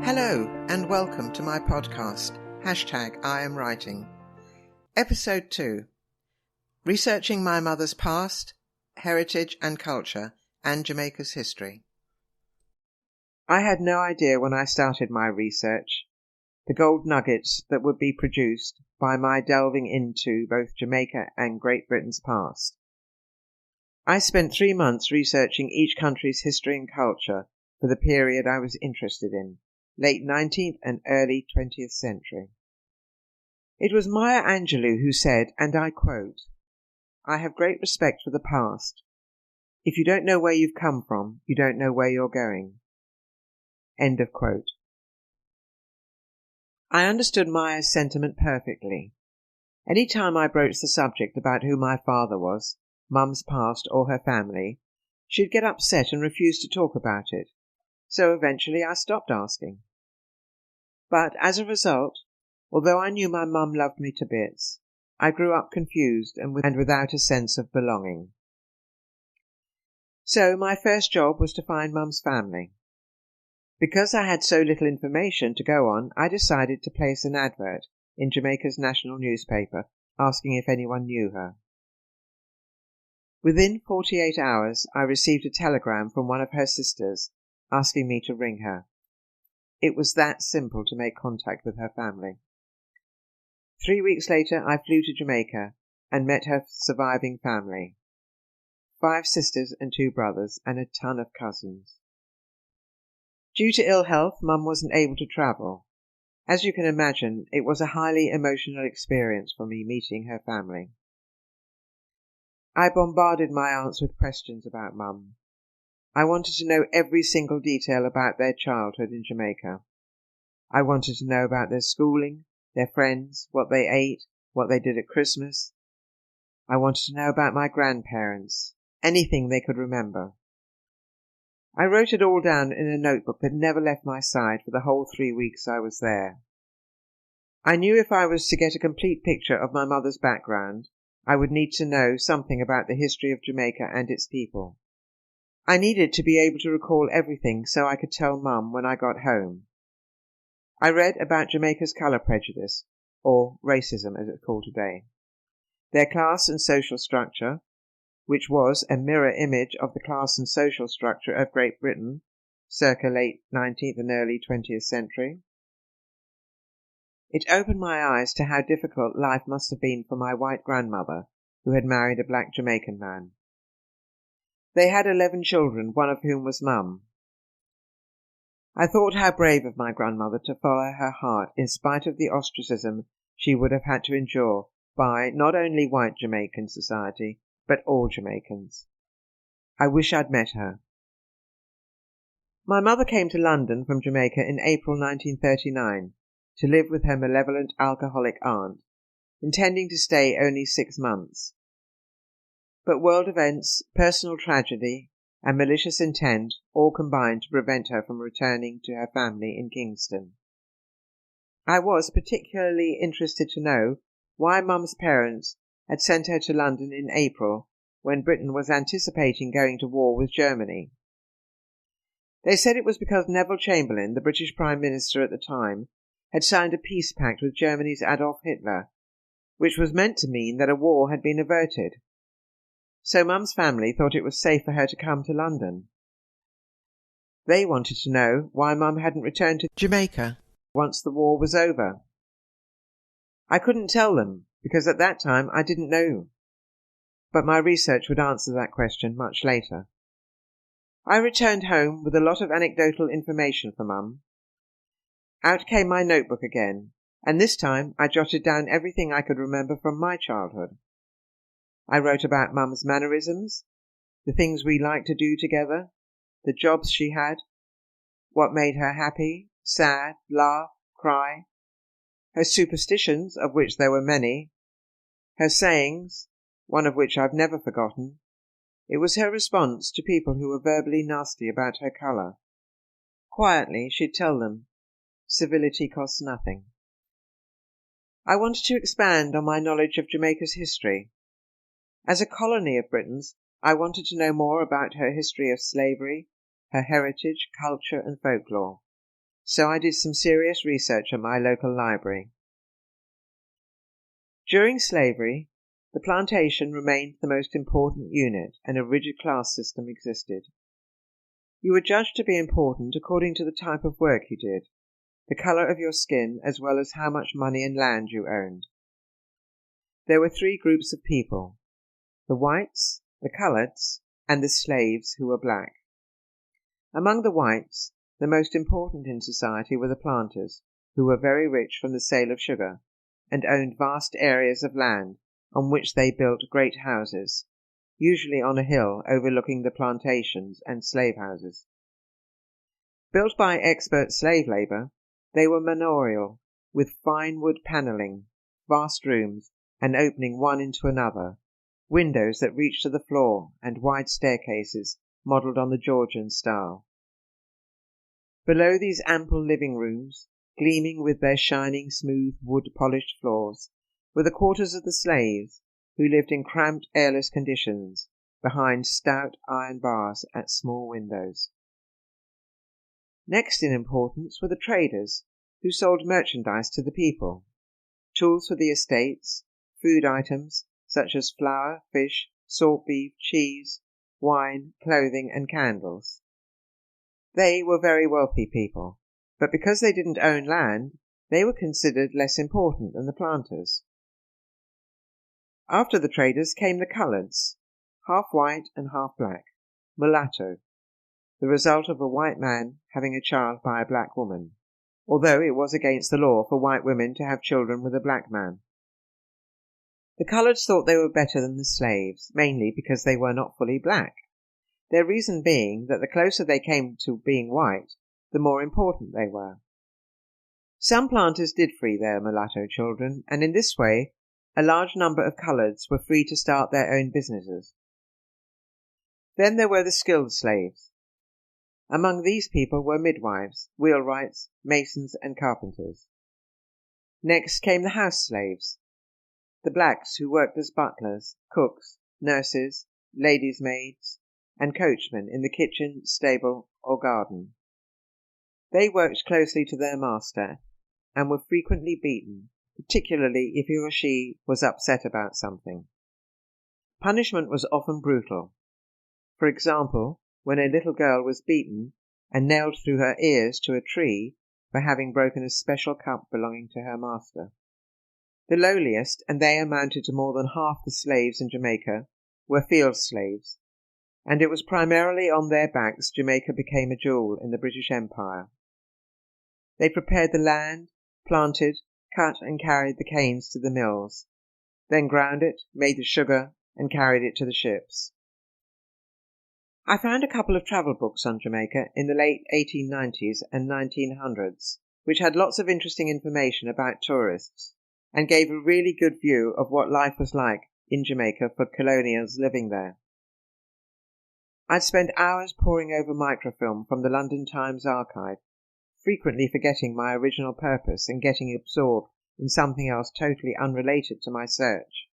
Hello and welcome to my podcast, #IamWriting. Episode 2, Researching my mother's past, heritage and culture, and Jamaica's history. I had no idea when I started my research the gold nuggets that would be produced by my delving into both Jamaica and Great Britain's past. I spent 3 months researching each country's history and culture for the period I was interested in, late 19th and early 20th century. It was Maya Angelou who said, and I quote, "I have great respect for the past. If you don't know where you've come from, you don't know where you're going." End of quote. I understood Maya's sentiment perfectly. Any time I broached the subject about who my father was, Mum's past or her family, she'd get upset and refuse to talk about it. So eventually I stopped asking. But as a result, although I knew my mum loved me to bits, I grew up confused and without a sense of belonging. So my first job was to find Mum's family. Because I had so little information to go on, I decided to place an advert in Jamaica's national newspaper asking if anyone knew her. Within 48 hours, I received a telegram from one of her sisters asking me to ring her. It was that simple to make contact with her family. 3 weeks later, I flew to Jamaica and met her surviving family. 5 sisters and 2 brothers and a ton of cousins. Due to ill health, Mum wasn't able to travel. As you can imagine, it was a highly emotional experience for me meeting her family. I bombarded my aunts with questions about Mum. I wanted to know every single detail about their childhood in Jamaica. I wanted to know about their schooling, their friends, what they ate, what they did at Christmas. I wanted to know about my grandparents, anything they could remember. I wrote it all down in a notebook that never left my side for the whole 3 weeks I was there. I knew if I was to get a complete picture of my mother's background, I would need to know something about the history of Jamaica and its people. I needed to be able to recall everything so I could tell Mum when I got home. I read about Jamaica's colour prejudice, or racism as it's called today, their class and social structure, which was a mirror image of the class and social structure of Great Britain, circa late 19th and early 20th century. It opened my eyes to how difficult life must have been for my white grandmother, who had married a black Jamaican man. They had 11 children, one of whom was Mum. I thought how brave of my grandmother to follow her heart in spite of the ostracism she would have had to endure by not only white Jamaican society, but all Jamaicans. I wish I'd met her. My mother came to London from Jamaica in April 1939 to live with her malevolent alcoholic aunt, intending to stay only 6 months. But world events, personal tragedy, and malicious intent all combined to prevent her from returning to her family in Kingston. I was particularly interested to know why Mum's parents had sent her to London in April when Britain was anticipating going to war with Germany. They said it was because Neville Chamberlain, the British Prime Minister at the time, had signed a peace pact with Germany's Adolf Hitler, which was meant to mean that a war had been averted. So Mum's family thought it was safe for her to come to London. They wanted to know why Mum hadn't returned to Jamaica once the war was over. I couldn't tell them, because at that time I didn't know. But my research would answer that question much later. I returned home with a lot of anecdotal information for Mum. Out came my notebook again, and this time I jotted down everything I could remember from my childhood. I wrote about Mum's mannerisms, the things we liked to do together, the jobs she had, what made her happy, sad, laugh, cry, her superstitions, of which there were many, her sayings, one of which I've never forgotten. It was her response to people who were verbally nasty about her colour. Quietly, she'd tell them, civility costs nothing. I wanted to expand on my knowledge of Jamaica's history. As a colony of Britain's, I wanted to know more about her history of slavery, her heritage, culture and folklore. so I did some serious research at my local library. During slavery, the plantation remained the most important unit and a rigid class system existed. You were judged to be important according to the type of work you did, the colour of your skin, as well as how much money and land you owned. There were three groups of people: the whites, the coloureds, and the slaves who were black. Among the whites, the most important in society were the planters, who were very rich from the sale of sugar, and owned vast areas of land on which they built great houses, usually on a hill overlooking the plantations and slave houses. Built by expert slave labour, they were manorial, with fine wood panelling, vast rooms, and opening one into another, windows that reached to the floor, and wide staircases modelled on the Georgian style. Below these ample living rooms, gleaming with their shining smooth wood-polished floors, were the quarters of the slaves, who lived in cramped, airless conditions, behind stout iron bars at small windows. Next in importance were the traders, who sold merchandise to the people, tools for the estates, food items such as flour, fish, salt beef, cheese, wine, clothing, and candles. They were very wealthy people, but because they didn't own land, they were considered less important than the planters. After the traders came the coloureds, half white and half black, mulatto, the result of a white man having a child by a black woman, although it was against the law for white women to have children with a black man. The coloureds thought they were better than the slaves, mainly because they were not fully black, their reason being that the closer they came to being white, the more important they were. Some planters did free their mulatto children, and in this way a large number of coloureds were free to start their own businesses. Then there were the skilled slaves. Among these people were midwives, wheelwrights, masons, and carpenters. Next came the house slaves, the blacks who worked as butlers, cooks, nurses, ladies' maids, and coachmen in the kitchen, stable, or garden. They worked closely to their master, and were frequently beaten, particularly if he or she was upset about something. Punishment was often brutal. For example, when a little girl was beaten and nailed through her ears to a tree for having broken a special cup belonging to her master. The lowliest, and they amounted to more than half the slaves in Jamaica, were field slaves, and it was primarily on their backs Jamaica became a jewel in the British Empire. They prepared the land, planted, cut and carried the canes to the mills, then ground it, made the sugar, and carried it to the ships. I found a couple of travel books on Jamaica in the late 1890s and 1900s, which had lots of interesting information about tourists, and gave a really good view of what life was like in Jamaica for colonials living there. I'd spent hours poring over microfilm from the London Times archive, frequently forgetting my original purpose and getting absorbed in something else totally unrelated to my search.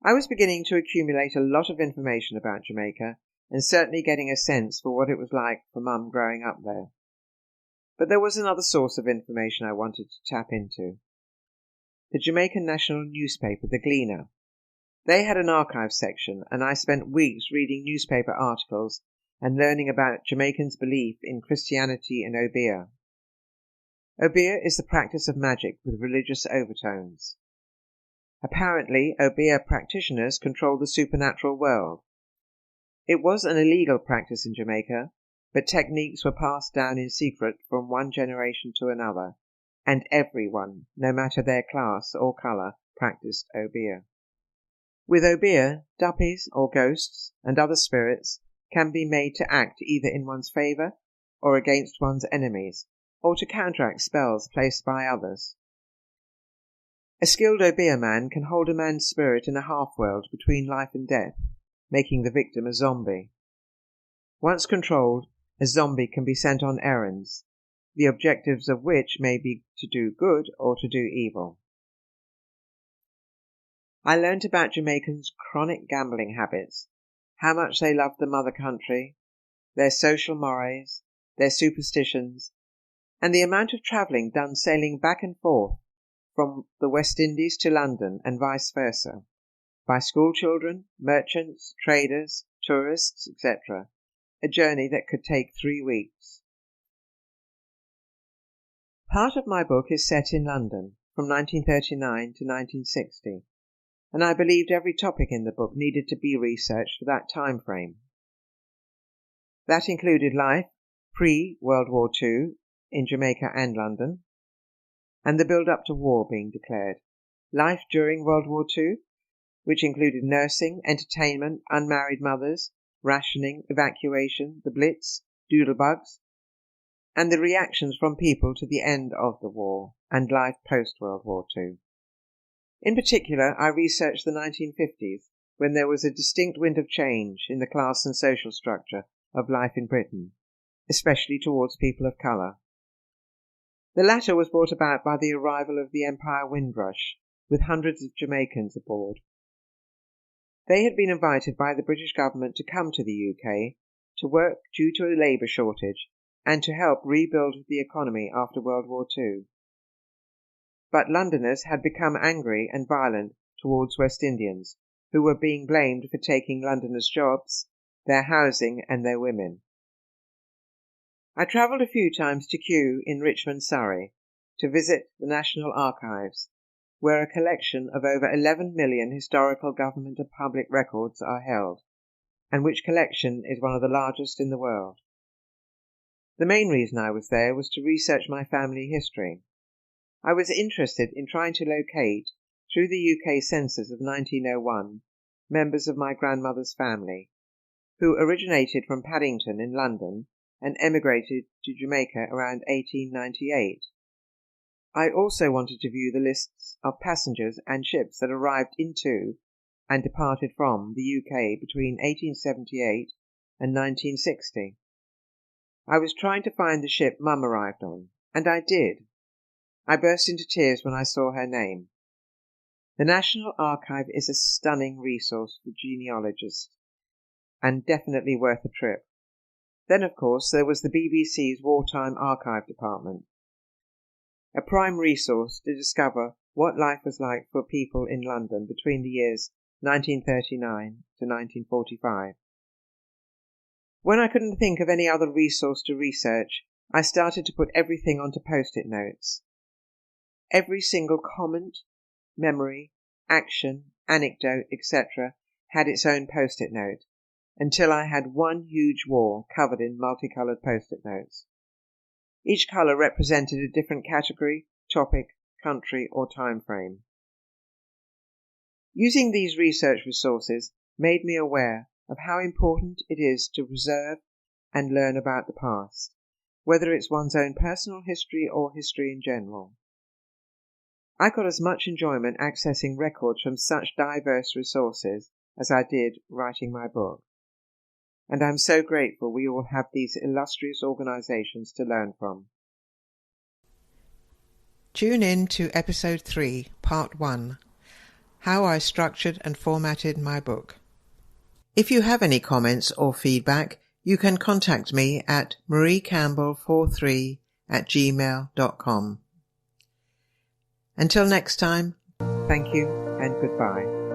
I was beginning to accumulate a lot of information about Jamaica, and certainly getting a sense for what it was like for Mum growing up there. But there was another source of information I wanted to tap into. The Jamaican national newspaper, The Gleaner. They had an archive section, and I spent weeks reading newspaper articles and learning about Jamaicans' belief in Christianity and obeah. Obeah is the practice of magic with religious overtones. Apparently, obeah practitioners control the supernatural world. It was an illegal practice in Jamaica, but techniques were passed down in secret from one generation to another, and everyone, no matter their class or colour, practiced obeah. With obeah, duppies or ghosts and other spirits can be made to act either in one's favour or against one's enemies, or to counteract spells placed by others. A skilled obeah man can hold a man's spirit in a half-world between life and death, making the victim a zombie. Once controlled, a zombie can be sent on errands, the objectives of which may be to do good or to do evil. I learnt about Jamaicans' chronic gambling habits, how much they loved the mother country, their social mores, their superstitions, and the amount of travelling done sailing back and forth from the West Indies to London and vice versa, by school children, merchants, traders, tourists, etc., a journey that could take 3 weeks. Part of my book is set in London, from 1939 to 1960, and I believed every topic in the book needed to be researched for that time frame. That included life pre-World War II in Jamaica and London, and the build-up to war being declared, life during World War II, which included nursing, entertainment, unmarried mothers, rationing, evacuation, the Blitz, doodlebugs, and the reactions from people to the end of the war, and life post-World War II. In particular, I researched the 1950s, when there was a distinct wind of change in the class and social structure of life in Britain, especially towards people of colour. The latter was brought about by the arrival of the Empire Windrush, with hundreds of Jamaicans aboard. They had been invited by the British government to come to the UK to work due to a labour shortage and to help rebuild the economy after World War II. But Londoners had become angry and violent towards West Indians, who were being blamed for taking Londoners' jobs, their housing and their women. I travelled a few times to Kew in Richmond, Surrey, to visit the National Archives, where a collection of over 11 million historical government and public records are held, and which collection is one of the largest in the world. The main reason I was there was to research my family history. I was interested in trying to locate, through the UK census of 1901, members of my grandmother's family, who originated from Paddington in London and emigrated to Jamaica around 1898. I also wanted to view the lists of passengers and ships that arrived into and departed from the UK between 1878 and 1960. I was trying to find the ship Mum arrived on, and I did. I burst into tears when I saw her name. The National Archive is a stunning resource for genealogists, and definitely worth a trip. Then, of course, there was the BBC's Wartime Archive Department, a prime resource to discover what life was like for people in London between the years 1939 to 1945. When I couldn't think of any other resource to research, I started to put everything onto post-it notes. Every single comment, memory, action, anecdote, etc. had its own post-it note, until I had one huge wall covered in multicoloured post-it notes. Each colour represented a different category, topic, country or time frame. Using these research resources made me aware of how important it is to preserve and learn about the past, whether it's one's own personal history or history in general. I got as much enjoyment accessing records from such diverse resources as I did writing my book. And I'm so grateful we all have these illustrious organisations to learn from. Tune in to Episode 3, Part 1, How I Structured and Formatted My Book. If you have any comments or feedback, you can contact me at mariecampbell43@gmail.com. Until next time, thank you and goodbye.